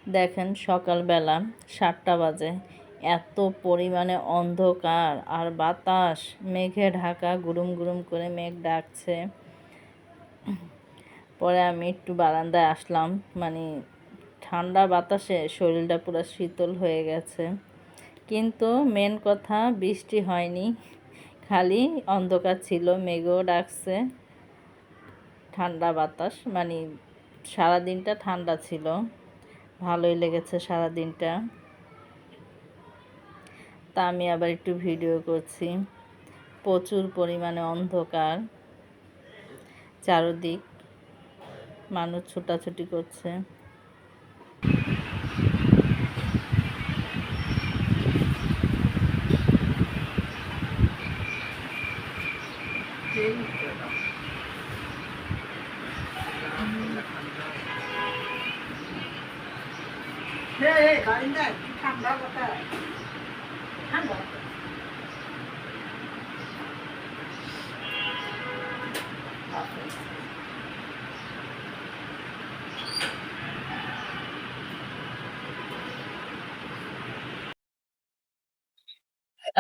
দেখেন সকালবেলা 7টা বাজে, এত পরিমাণে অন্ধকার আর বাতাস, মেঘে ঢাকা, গুড়ুম গুড়ুম করে মেঘ ডাকছে। পরে আমি একটু বারান্দায় আসলাম, মানে ঠান্ডা বাতাসে শরীরটা পুরো শীতল হয়ে গেছে। কিন্তু মেন কথা, বৃষ্টি হয়নি, খালি অন্ধকার ছিল, মেঘও ডাকছে, ঠান্ডা বাতাস, মানে সারাদিনটা ঠান্ডা ছিল, ভালোই লেগেছে সারাদিনটা। তা আমি আবার একটু ভিডিও করছি। প্রচুর পরিমাণে অন্ধকার, চারদিক মানুষ ছোটাছুটি করছে। ঠান্ডা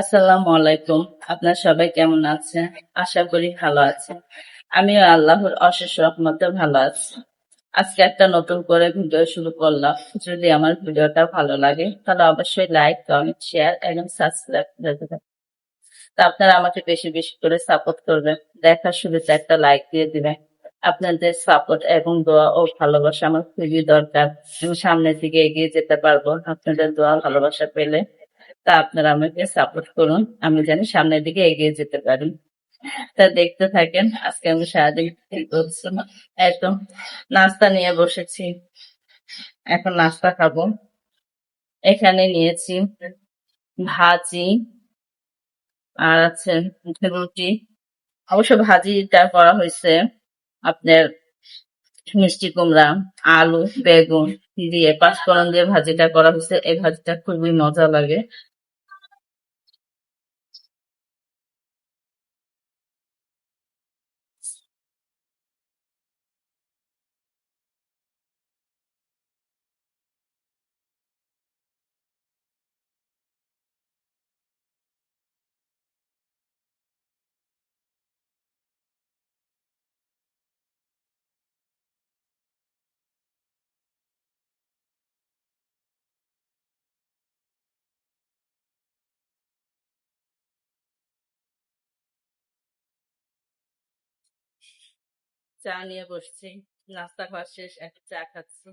আসসালামু আলাইকুম। আপনার সবাই কেমন আছেন? আশা করি ভালো আছেন। আমিও আল্লাহর অশেষ রহমতে ভালো আছি। আজকে একটা নতুন করে ভিডিও শুরু করলাম। যদি আমার ভিডিওটা ভালো লাগে তাহলে অবশ্যই লাইক, কমেন্ট, শেয়ার এবং সাবস্ক্রাইব করে দেবেন। তা আপনারা আমাকে বেশি বেশি করে সাপোর্ট করবেন। দেখার শুরুতে একটা লাইক দিয়ে দিবেন। আপনাদের সাপোর্ট এবং দোয়া ও ভালোবাসা আমার খুবই দরকার। আমি সামনের দিকে এগিয়ে যেতে পারবো আপনাদের দোয়া ভালোবাসা পেলে। তা আপনারা আমাকে সাপোর্ট করুন, আমি জানি সামনের দিকে এগিয়ে যেতে পারি। তা দেখতে থাকেন আজকে আমি সারাদিন কি করছি। একদম নাস্তা নিয়ে বসেছি, এখন নাস্তা খাবো। এখানে নিয়েছি ভাজি, আর আছে রুটি। অবশ্য ভাজিটা করা হয়েছে আপনার মিষ্টি কুমড়া, আলু, বেগুন দিয়ে পাঁচফোড়ন দিয়ে ভাজিটা করা হয়েছে। এই ভাজিটা খুবই মজা লাগে। চা নিয়ে বসছি, নাস্তা খাওয়া শেষ, একটা চা খাচ্ছি।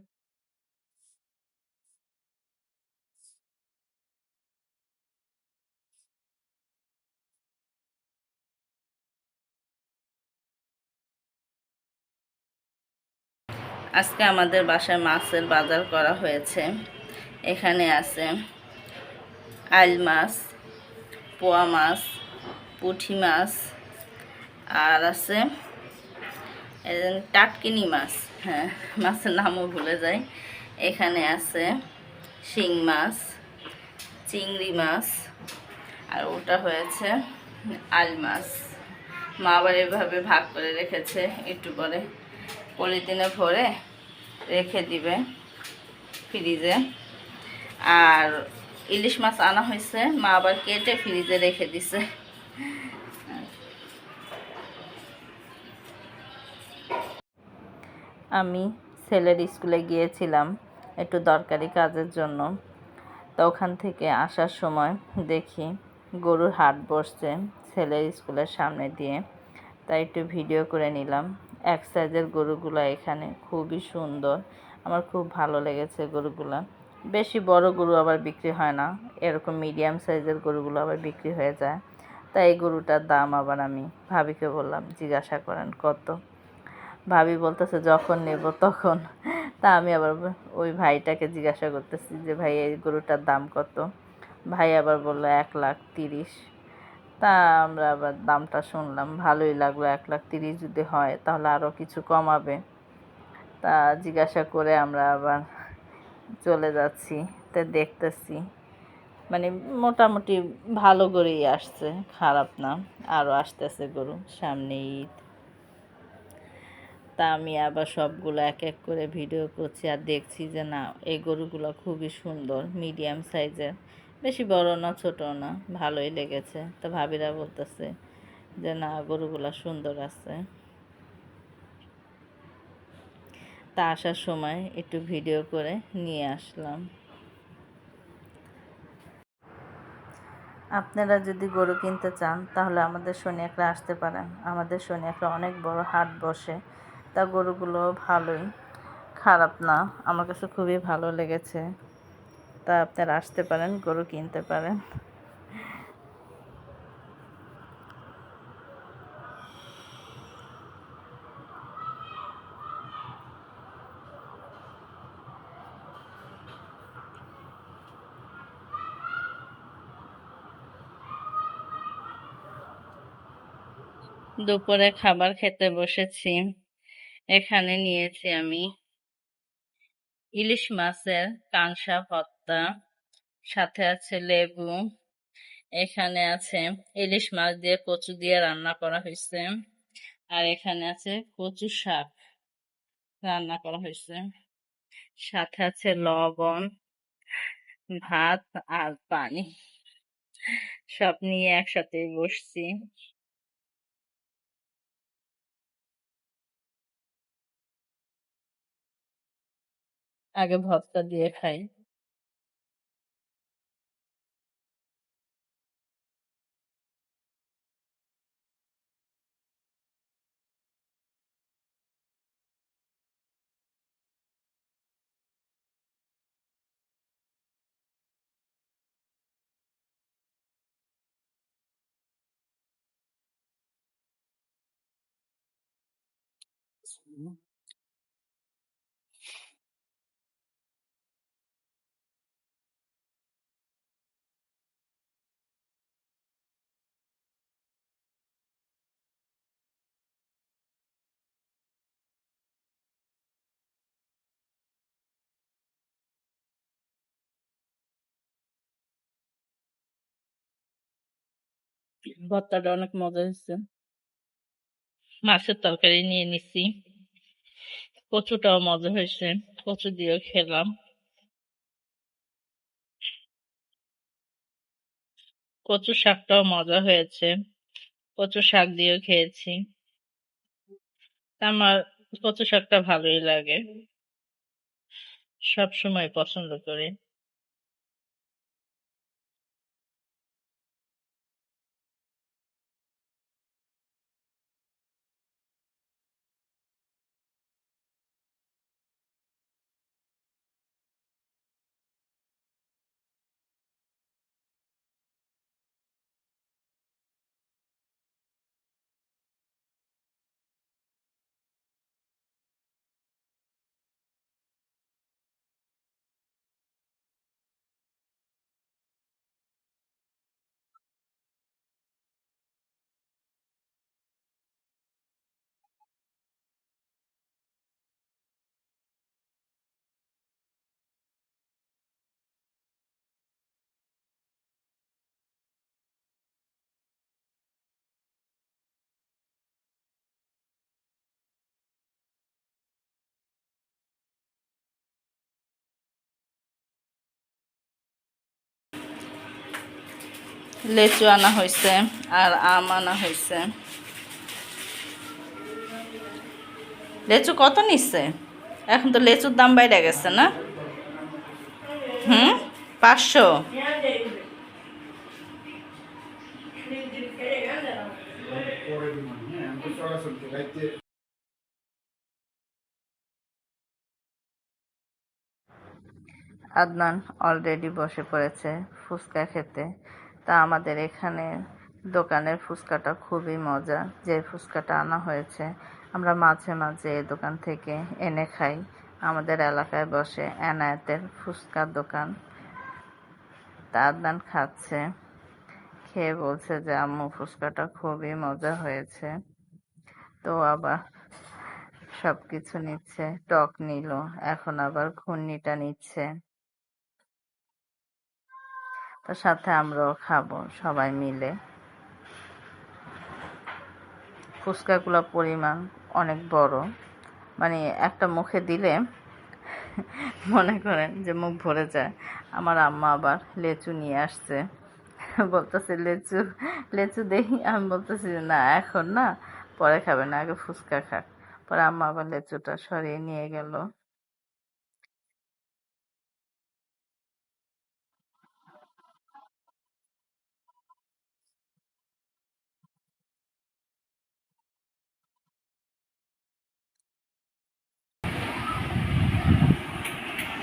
আজকে আমাদের বাসায় মাছের বাজার করা হয়েছে। এখানে আছে আইল মাছ, পোয়া মাছ, পুঁটি মাছ, আর আছে টাটকিনি মাছ। হ্যাঁ, মাছের নামও ভুলে যায়। এখানে আছে শিং মাছ, চিংড়ি মাছ, আর ওটা হয়েছে আইল মাছ। মা আবার এভাবে ভাগ করে রেখেছে, একটু পরে পলিথিনে ভরে রেখে দিবে ফ্রিজে। আর ইলিশ মাছ আনা হয়েছে, মা আবার কেটে ফ্রিজে রেখে দিছে। আমি ছেলের স্কুলে গিয়েছিলাম একটু দরকারি কাজের জন্য। তো ওখান থেকে আসার সময় দেখি গরুর হাট বসছে ছেলের স্কুলের সামনে দিয়ে, তাই একটু ভিডিও করে নিলাম। এক সাইজের গরুগুলো এখানে খুবই সুন্দর, আমার খুব ভালো লেগেছে গরুগুলা। বেশি বড় গরু আবার বিক্রি হয় না, এরকম মিডিয়াম সাইজের গরুগুলো আবার বিক্রি হয়ে যায়। তাই এই গরুটার দাম আবার আমি ভাবিকে বললাম, জিজ্ঞাসা করেন কত। ভাবি বলতেছে যখন নেব তখন। তা আমি আবার ওই ভাইটাকে জিজ্ঞাসা করতেছি যে ভাই এই গরুটার দাম কত। ভাই আবার বললো 1,30,000। তা আমরা আবার দামটা শুনলাম, ভালোই লাগলো। 1,30,000 যদি হয় তাহলে আরও কিছু কমাবে। তা জিজ্ঞাসা করে আমরা আবার চলে যাচ্ছি। তা দেখতেছি মানে মোটামুটি ভালো গরুই আসছে, খারাপ না। আরও আসতেছে গরু, সামনে ঈদ। তা আমি আবার সবগুলো এক এক করে ভিডিও করছি আর দেখছি যে না, এই গরুগুলো খুবই সুন্দর, মিডিয়াম সাইজের, বেশি বড় না ছোট না, ভালোই লেগেছে। তো ভাবিরা বলতেছে যে না, গরুগুলো সুন্দর আছে। তা আসার সময় একটু ভিডিও করে নিয়ে আসলাম। আপনারা যদি গরু কিনতে চান তাহলে আমাদের শনিয়াকড়া আসতে পারেন। আমাদের শনিয়াকড়া অনেক বড় হাট বসে, তা গরুগুলো ভালোই, খারাপ না, আমার কাছে খুবই ভালো লেগেছে। তা আপনারা আসতে পারেন, গরু কিনতে পারেন। দুপুরে খাবার খেতে বসেছি। এখানে নিয়েছি আমি ইলিশ মাছের কাঁকড়া ভর্তা, সাথে আছে লেবু। এখানে আছে ইলিশ মাছ দিয়ে কচু দিয়ে রান্না করা হয়েছে। আর এখানে আছে কচু শাক রান্না করা হয়েছে। সাথে আছে লবণ, ভাত আর পানি। সব নিয়ে একসাথে বসছি। আগে ভর্তা দিয়ে খাই। ভর্তাটা অনেক মজা হয়েছে। মাছের তরকারি নিয়ে নিছি, কচুটাও মজা হয়েছে, কচু দিয়েও খেলাম। কচু শাকটাও মজা হয়েছে, কচু শাক দিয়েও খেয়েছি। আমার কচু শাকটা ভালোই লাগে, সব সময় পছন্দ করি। লেচু আনা হয়েছে আর আম আনা হয়েছে। লেচু কত নিচ্ছে? এখন তো লেচুর দাম বাইরে গেছে না? 500। আদনান অলরেডি বসে পড়েছে ফুচকা খেতে। তা আমাদের এখানে দোকানের ফুচকাটা খুবই মজা। যে ফুচকাটা আনা হয়েছে আমরা মাঝে মাঝে এই দোকান থেকে এনে খাই। আমাদের এলাকায় বসে এনায়েতের ফুচকার দোকান। তা আদনান খাচ্ছে, খেয়ে বলছে যে আম্মু ফুচকাটা খুবই মজা হয়েছে। তো আবার সবকিছু নিচ্ছে, টক নিল, এখন আবার ঘুগনিটা নিচ্ছে। তার সাথে আমরাও খাবো সবাই মিলে। ফুচকাগুলোর পরিমাণ অনেক বড়, মানে একটা মুখে দিলে মনে করেন যে মুখ ভরে যায়। আমার আম্মা আবার লেচু নিয়ে আসছে, বলতেছে লেচু লেচু দেখি। আমি বলতেছি যে না এখন না, পরে খাবে না, আগে ফুচকা খাক। পরে আম্মা আবার লেচুটা সরিয়ে নিয়ে গেল।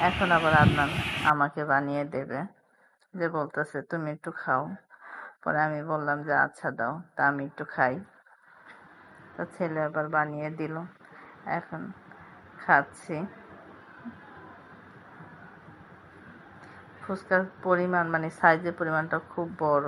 এখন আবার আদনান আমাকে বানিয়ে দেবে, যে বলতেছে তুমি একটু খাও। পরে আমি বললাম যে আচ্ছা দাও, তা আমি একটু খাই। তা ছেলে আবার বানিয়ে দিল, এখন খাচ্ছি। ফুচকার পরিমাণ মানে সাইজের পরিমাণটা খুব বড়।